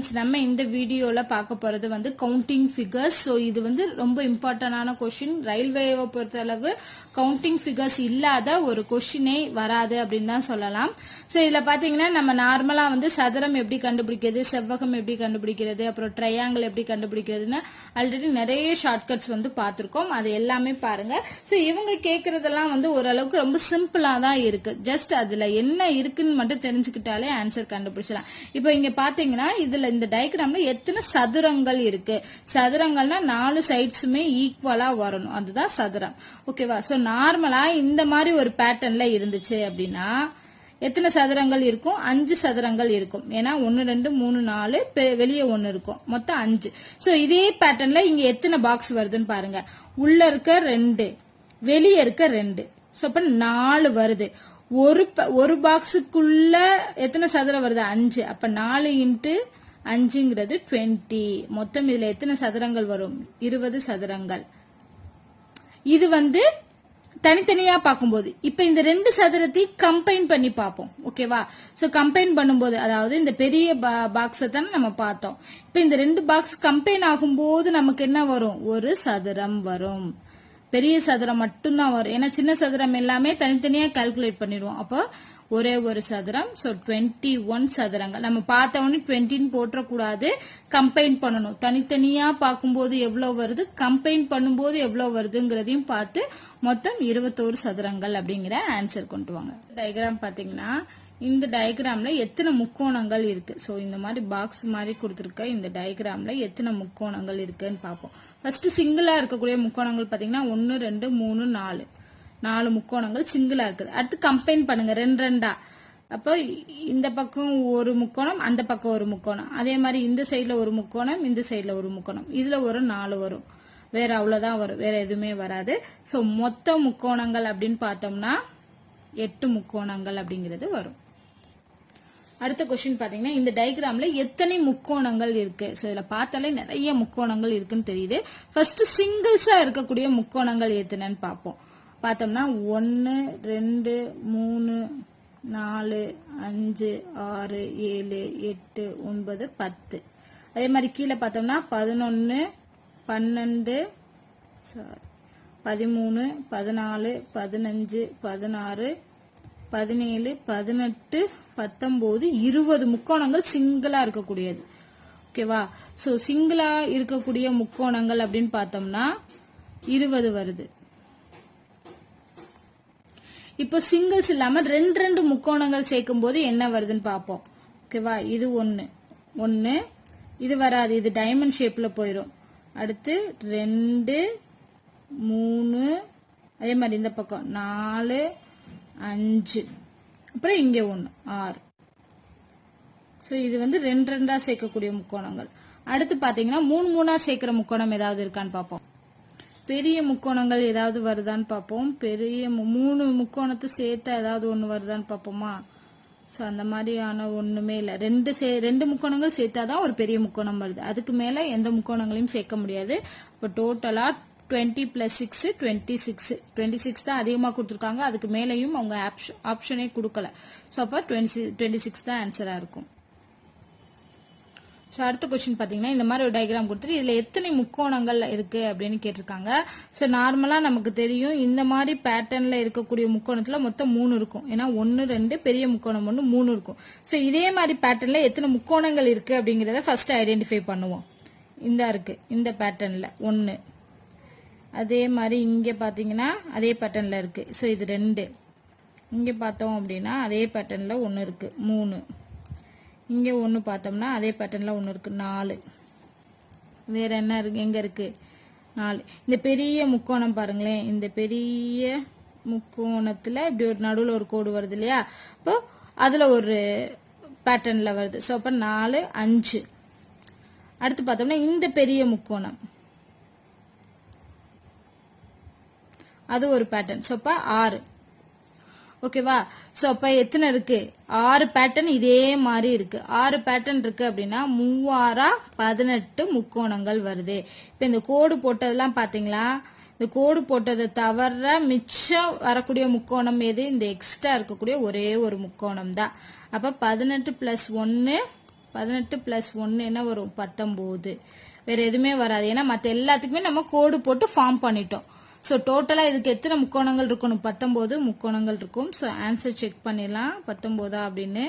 Students, நம்ம இந்த வீடியோல பார்க்க போறது வந்து கவுண்டிங் ஃபிகர்ஸ். ஸோ இது வந்து ரொம்ப இம்பார்ட்டன்டான கொஸ்டின். ரயில்வேவை பொறுத்தளவு கவுண்டிங் ஃபிகர்ஸ் இல்லாத ஒரு கொஸ்டினே வராது அப்படின்னு தான் சொல்லலாம். ஸோ இதுல பாத்தீங்கன்னா நம்ம நார்மலா வந்து சதுரம் எப்படி கண்டுபிடிக்கிறது, செவ்வகம் எப்படி கண்டுபிடிக்கிறது, அப்புறம் ட்ரையாங்கிள் எப்படி கண்டுபிடிக்கிறதுன்னு ஆல்ரெடி நிறைய ஷார்ட்கட்ஸ் வந்து பார்த்திருக்கோம். அது எல்லாமே பாருங்க. ஸோ இவங்க கேட்கறதெல்லாம் வந்து ஓரளவுக்கு ரொம்ப சிம்பிளா தான் இருக்கு. ஜஸ்ட் அதுல என்ன இருக்குன்னு மட்டும் தெரிஞ்சுக்கிட்டாலே ஆன்சர் கண்டுபிடிச்சலாம். இப்போ இங்க பாத்தீங்கன்னா இதுல இந்த டயக்ராம்ல எத்தனை சதுரங்கள் இருக்கு. சதுரங்கள்னா 4 சைட்ஸுமே ஈக்குவலா வரணும், அதுதான் சதுரம். ஓகேவா? சோ நார்மலா இந்த மாதிரி ஒரு பேட்டர்ன்ல இருந்துச்சு அப்படின்னா எத்தனை சதுரங்கள் இருக்கும்? 5 சதுரங்கள் இருக்கும். ஏன்னா 1 2 3 4 வெளியே 1 இருக்கும், மொத்தம் 5. சோ இதே பேட்டர்ன்ல இங்க எத்தனை பாக்ஸ் வருதுன்னு பாருங்க. உள்ள இருக்க 2, வெளியே இருக்க 2, சோ அப்ப 4 வருது. ஒரு பாக்ஸுக்குள்ள எத்தனை சதுரம் வருது? 5. அப்ப 4 இன்ட்டு 5ங்கிறது 20. மொத்தம் இதுல எத்தனை சதுரங்கள் வரும்? 20 சதுரங்கள். இது வந்து தனித்தனியா பார்க்கும்போது இப்ப இந்த 2 சதுரத்தை கம்பைன் பண்ணி பார்ப்போம். ஓகேவா? சோ கம்பைன் பண்ணும்போது, அதாவது இந்த பெரிய பாக்ஸை தானே நம்ம பார்த்தோம். இப்ப இந்த 2 பாக்ஸ் கம்பைன் ஆகும்போது நமக்கு என்ன வரும்? ஒரு சதுரம் வரும். பெரிய சதுரம் மட்டும்தான் வரும். ஏன்னா சின்ன சதுரம் எல்லாமே தனித்தனியா கால்குலேட் பண்ணிடுவோம். அப்போ ஒரே ஒரு சதுரம். சோ 21 சதுரங்கள். நம்ம பார்த்த உடனே 20 போட்டக்கூடாது, கம்பைன் பண்ணணும். தனித்தனியா பார்க்கும்போது எவ்வளவு வருது, கம்பைன் பண்ணும்போது எவ்வளவு வருதுங்கிறதையும் பார்த்து மொத்தம் 21 சதுரங்கள் அப்படிங்கிற ஆன்சர் கொண்டு வாங்க. டயக்ராம் பாத்தீங்கன்னா இந்த டயக்ராம்ல எத்தனை முக்கோணங்கள் இருக்கு. சோ இந்த மாதிரி பாக்ஸ் மாதிரி கொடுத்திருக்க இந்த டயக்ராம்ல எத்தனை முக்கோணங்கள் இருக்குன்னு பார்ப்போம். ஃபர்ஸ்ட் சிங்கிளா இருக்கக்கூடிய முக்கோணங்கள் பாத்தீங்கன்னா 1 2 3 4 4 முக்கோணங்கள் சிங்கிளா இருக்குது. அடுத்து கம்பைன் பண்ணுங்க 2 2. அப்போ இந்த பக்கம் ஒரு முக்கோணம், அந்த பக்கம் ஒரு முக்கோணம், அதே மாதிரி இந்த சைட்ல ஒரு முக்கோணம், இந்த சைட்ல ஒரு முக்கோணம், இதுல ஒரு 4 வரும். வேற அவ்வளவுதான் வரும், வேற எதுவுமே வராது. சோ மொத்த முக்கோணங்கள் அப்படின்னு பார்த்தோம்னா 8 முக்கோணங்கள் அப்படிங்கிறது வரும். அடுத்த கொஸ்டின் பாத்தீங்கன்னா இந்த டயக்ராம்ல எத்தனை முக்கோணங்கள் இருக்கு. சோ இதுல பார்த்தாலே நிறைய முக்கோணங்கள் இருக்குன்னு தெரியுது. ஃபர்ஸ்ட் சிங்கிள்ஸா இருக்கக்கூடிய முக்கோணங்கள் எத்தனைன்னு பார்ப்போம். பார்த்தோம்னா 1 2 3 4 5 6 7 8 9 10. அதே மாதிரி கீழே பார்த்தோம்னா 11 12 13 14 15 16 17 18 19 20 முக்கோணங்கள் சிங்கிளா இருக்கக்கூடியது. ஓகேவா? சோ சிங்கிளா இருக்கக்கூடிய முக்கோணங்கள் அப்படின்னு பார்த்தோம்னா 20 வருது. இப்போ சிங்கிள்ஸ் இல்லாம 2 முக்கோணங்கள் சேர்க்கும் போது என்ன வருதுன்னு பார்ப்போம். ஓகேவா? இது 1 இது வராது, இது டைமண்ட் ஷேப்ல போயிடும். அடுத்து 2 3, அதே மாதிரி இந்த பக்கம் 4 5, அப்புறம் இங்க 1 6. சோ இது வந்து 2 2 சேர்க்கக்கூடிய முக்கோணங்கள். அடுத்து பாத்தீங்கன்னா 3 3 சேர்க்கிற முக்கோணம் ஏதாவது இருக்கான்னு பார்ப்போம். பெரிய முக்கோணங்கள் ஏதாவது வருதான்னு பார்ப்போம். பெரிய 3 முக்கோணத்தை சேர்த்து ஏதாவது ஒண்ணு வருதான்னு பார்ப்போமா? சோ அந்த மாதிரியான ஒண்ணுமே இல்ல. 2 முக்கோணங்கள் சேர்த்தாதான் ஒரு பெரிய முக்கோணம் வருது. அதுக்கு மேல எந்த முக்கோணங்களையும் சேர்க்க முடியாது. இப்போ டோட்டலா 20 + 6 26 தான் அதிகமா கொடுத்துருக்காங்க. அதுக்கு மேலையும் அவங்க ஆப்ஷனே கொடுக்கல. சோ அப்ப 26 தான் ஆன்சரா இருக்கும். சோ அடுத்த கொஸ்டின் பாத்தீங்கன்னா இந்த மாதிரி ஒரு டயக்ராம் கொடுத்துட்டு இதுல எத்தனை முக்கோணங்கள் இருக்கு அப்படின்னு கேட்டிருக்காங்க. சோ நார்மலா நமக்கு தெரியும் இந்த மாதிரி பேட்டர்ன்ல இருக்கக்கூடிய முக்கோணத்துல மொத்தம் 3 இருக்கும். ஏன்னா 1 2 பெரிய முக்கோணம் 1 3 இருக்கும். சோ இதே மாதிரி பேட்டர்ன்ல எத்தனை முக்கோணங்கள் இருக்கு அப்படிங்கறத ஃபர்ஸ்ட் ஐடென்டிஃபை பண்ணுவோம். இந்த இருக்கு இந்த பேட்டர்ன்ல 1. அதே மாதிரி இங்க பாத்தீங்கன்னா அதே பேட்டர்ன்ல இருக்கு. சோ இது 2. இங்க பார்த்தோம் அப்படின்னா அதே பேட்டர்ன்ல 1 இருக்கு 3. இங்க 1 பார்த்தோம்னா அதே பேட்டர்ன்ல 1 இருக்கு 4. வேற என்ன இருக்கு? எங்க இருக்கு? 4. இந்த பெரிய முக்கோணம் பாருங்களேன். இந்த பெரிய முக்கோணத்துல இப்படி ஒரு நடுவுல ஒரு கோடு வருது இல்லையா? அப்போ அதுல ஒரு பேட்டர்ன்ல வருது. சோ அப்ப 4 5. அடுத்து பார்த்தோம்னா இந்த பெரிய முக்கோணம், அது ஒரு பேட்டர்ன். சோ அப்ப 6. ஓகேவா? சோ அப்ப எத்தனை இருக்கு? 6 பேட்டர்ன் இதே மாதிரி இருக்கு. 6 பேட்டர்ன் இருக்கு அப்படின்னா 3 18 முக்கோணங்கள் வருது. இப்ப இந்த கோடு போட்டதெல்லாம் பாத்தீங்களா? இந்த கோடு போட்டதை தவிர மிச்சம் வரக்கூடிய முக்கோணம் எது? இந்த எக்ஸ்ட்ரா இருக்கக்கூடிய ஒரே ஒரு முக்கோணம் தான். அப்ப 18 + 1 18 பிளஸ் 1 என்ன வரும் 19. வேற எதுவுமே வராது. ஏன்னா மற்ற எல்லாத்துக்குமே நம்ம கோடு போட்டு ஃபார்ம் பண்ணிட்டோம். ஸோ டோட்டலா இதுக்கு எத்தனை முக்கோணங்கள் இருக்கணும்? 19 முக்கோணங்கள் இருக்கும். ஸோ ஆன்சர் செக் பண்ணிடலாம். 19 அப்படின்னு.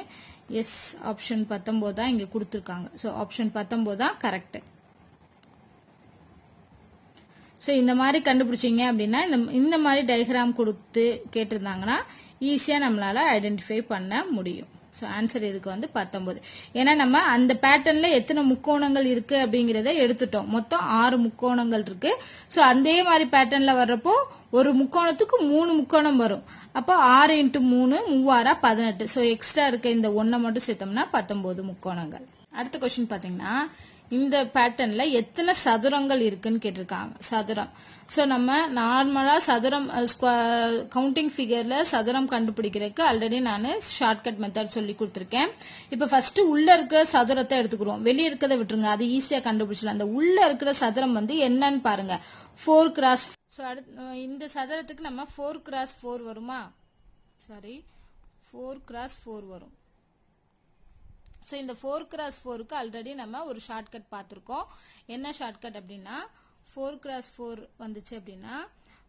எஸ், ஆப்ஷன் 19 தான் இங்க கொடுத்துருக்காங்க. ஸோ ஆப்ஷன் 19 தான் கரெக்ட். ஸோ இந்த மாதிரி கண்டுபிடிச்சிங்க அப்படின்னா இந்த மாதிரி டயக்ராம் கொடுத்து கேட்டிருந்தாங்கன்னா ஈஸியா நம்மளால ஐடென்டிஃபை பண்ண முடியும். ஸோ ஆன்சர் இதுக்கு வந்து 19. ஏன்னா நம்ம அந்த பேட்டர்ன்ல எத்தனை முக்கோணங்கள் இருக்கு அப்படிங்கறத எடுத்துட்டோம். மொத்தம் 6 முக்கோணங்கள் இருக்கு. ஸோ அதே மாதிரி பேட்டர்ன்ல வர்றப்போ ஒரு முக்கோணத்துக்கு 3 முக்கோணம் வரும். அப்போ 6 × 3 3 18. ஸோ எக்ஸ்ட்ரா இருக்க இந்த 1 மட்டும் சேர்த்தோம்னா 19 முக்கோணங்கள். அடுத்த கொஸ்டின் பாத்தீங்கன்னா இந்த பேட்டர்ன்ல எத்தனை சதுரங்கள் இருக்குன்னு கேட்டிருக்காங்க. சதுரம். சோ நம்ம நார்மலா சதுரம் கவுண்டிங் ஃபிகர்ல சதுரம் கண்டுபிடிக்கிறதுக்கு ஆல்ரெடி நான் ஷார்ட்கட் மெத்தட் சொல்லி கொடுத்திருக்கேன். இப்ப ஃபர்ஸ்ட் உள்ள இருக்கிற சதுரத்தை எடுத்துக்கிறோம். வெளியே இருக்கிறத விட்டுருங்க, அது ஈஸியா கண்டுபிடிச்சலாம். அந்த உள்ள இருக்கிற சதுரம் வந்து என்னன்னு பாருங்க. 4x. சோ இந்த சதுரத்துக்கு நம்ம 4x4 வருமா? சாரி, 4x4 வரும். சோ இந்த 4x4க்கு ஆல்ரெடி நம்ம ஒரு ஷார்ட்கட் பார்த்திருக்கோம். என்ன ஷார்ட்கட் அப்படின்னா 4x4 வந்துச்சு அப்படின்னா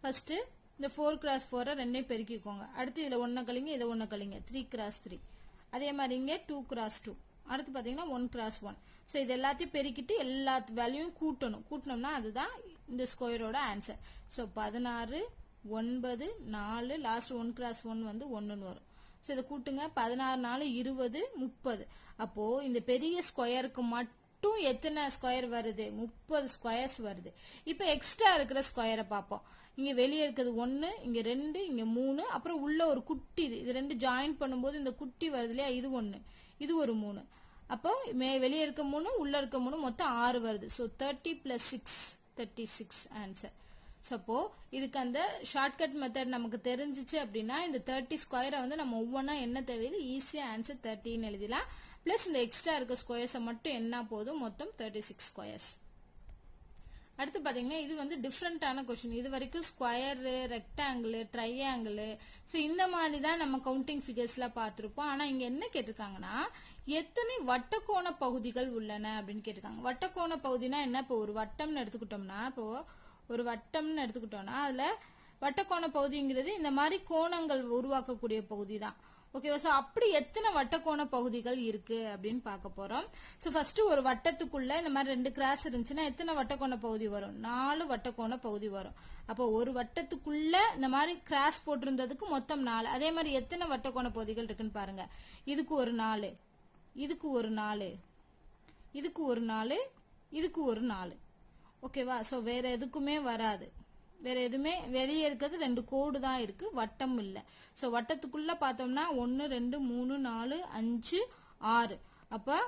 ஃபர்ஸ்ட் இந்த 4x4 ரெண்டையும் பெருக்கிக்கோங்க. அடுத்து இதுல 1 கழிங்க, இதை 1 கழிங்க, 3x3. அதே மாதிரி இங்க 2x2. அடுத்து பாத்தீங்கன்னா 1x1. சோ இது எல்லாத்தையும் பெருக்கிட்டு எல்லா வேல்யூவும் கூட்டணும். கூட்டணும்னா அதுதான் இந்த ஸ்கொயரோட ஆன்சர். சோ 16 9 4 லாஸ்ட் 1x1 வந்து 1ன்னு வரும். சோ இதை கூட்டுங்க. 16 4 20 30. அப்போ இந்த பெரிய ஸ்கொயருக்கு மட்டும் எத்தனை ஸ்கொயர் வருது? 30 ஸ்கொயர்ஸ் வருது. இப்ப எக்ஸ்ட்ரா இருக்கிற ஸ்கொயரை பார்ப்போம். இங்க வெளியே இருக்கிறது 1, இங்க 2, இங்க 3, அப்புறம் உள்ள ஒரு குட்டி. இது ரெண்டு ஜாயின் பண்ணும்போது இந்த குட்டி வருது இல்லையா? இது 1, இது ஒரு 3. அப்போ வெளியே இருக்க 3, உள்ள இருக்க 3, மொத்தம் 6 வருது. So 30 + 6 36 answer. சப்போ இதுக்கு அந்த ஷார்ட்கட் மெத்தட் நமக்கு தெரிஞ்சிச்சு அப்படின்னா இந்த 30 ஸ்கொயரை வந்து நம்ம ஒவ்வொன்றா என்ன தேவையில்லை, ஈஸியா ஆன்சர் 30ன்னு எழுதிடலாம். பிளஸ் இந்த எக்ஸ்ட்ரா இருக்க ஸ்கொயர்ஸை மட்டும் என்ன போதும், மொத்தம் 36 ஸ்கொயர்ஸ். அடுத்து பாத்தீங்கன்னா இது வந்து டிஃப்ரெண்டான கொஸ்டின். இது வரைக்கும் ஸ்கொயர், ரெக்டாங்கிள், ட்ரையாங்கிள், ஸோ இந்த மாதிரி தான் நம்ம கவுண்டிங் ஃபிகர்ஸ்ல பார்த்திருப்போம். ஆனா இங்க என்ன கேட்டிருக்காங்கன்னா எத்தனை வட்டக்கோண பகுதிகள் உள்ளன அப்படின்னு கேட்டிருக்காங்க. வட்டக்கோண பகுதினா என்ன? இப்போ ஒரு வட்டம்னு எடுத்துக்கிட்டோம்னா, இப்போ ஒரு வட்டம்னு எடுத்துக்கிட்டோம்னா அதுல வட்டக்கோண பகுதிங்கிறது இந்த மாதிரி கோணங்கள் உருவாக்கக்கூடிய பகுதி தான். ஓகேவா? சோ அப்படி எத்தனை வட்டக்கோண பகுதிகள் இருக்கு அப்படின்னு பார்க்க போறோம். சோ ஃபர்ஸ்ட் ஒரு வட்டத்துக்குள்ள இந்த மாதிரி 2 கிராஸ் இருந்துச்சுன்னா எத்தனை வட்டக்கோண பகுதி வரும்? 4 வட்டக்கோண பகுதி வரும். அப்போ ஒரு வட்டத்துக்குள்ள இந்த மாதிரி கிராஸ் போட்டிருந்ததுக்கு மொத்தம் 4. அதே மாதிரி எத்தனை வட்டக்கோண பகுதிகள் இருக்குன்னு பாருங்க. இதுக்கு ஒரு 4, இதுக்கு ஒரு 4, இதுக்கு ஒரு 4, இதுக்கு ஒரு 4. ஓகேவா? சோ வேற எதுக்குமே வராது. வேற எதுவுமே வெளியே இருக்கிறது 2 கோடு தான் இருக்கு, வட்டம் இல்ல. சோ வட்டத்துக்குள்ள பார்த்தோம்னா 1 2 3 4 5 6. அப்ப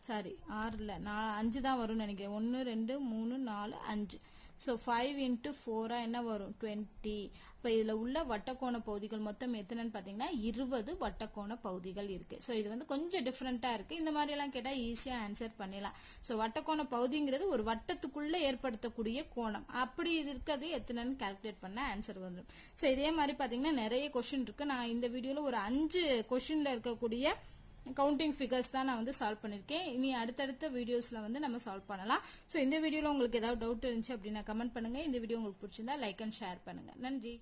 சாரி 6 இல்ல, 5 தான் வரும்னு நினைக்கிறேன். 1 2 3 4 5. சோ 5 × 4 என்ன வரும்? 20. இப்ப இதுல உள்ள வட்டக்கோண பகுதிகள் மொத்தம் எத்தனைன்னு பாத்தீங்கன்னா 20 வட்டக்கோண பகுதிகள் இருக்கு. சோ இது வந்து கொஞ்சம் டிஃபரெண்டா இருக்கு. இந்த மாதிரி எல்லாம் கேட்டா ஈஸியா ஆன்சர் பண்ணிடலாம். சோ வட்டக்கோண பகுதிங்கிறது ஒரு வட்டத்துக்குள்ள ஏற்படுத்தக்கூடிய கோணம். அப்படி இருக்கிறது எத்தனைன்னு கால்குலேட் பண்ண ஆன்சர் வந்துடும். சோ இதே மாதிரி பாத்தீங்கன்னா நிறைய கொஸ்டின் இருக்கு. நான் இந்த வீடியோல ஒரு 5 கொஸ்டின்ல இருக்கக்கூடிய கவுண்டிங் ஃபிகர்ஸ் தான் நான் வந்து சால்வ் பண்ணிருக்கேன். இனி அடுத்தடுத்த வீடியோஸ்ல வந்து நம்ம சால்வ் பண்ணலாம். சோ இந்த வீடியோல உங்களுக்கு ஏதாவது டவுட் இருந்துச்சு அப்படின்னா கமெண்ட் பண்ணுங்க. இந்த வீடியோ உங்களுக்கு பிடிச்சிருந்தா லைக் அண்ட் ஷேர் பண்ணுங்க. நன்றி.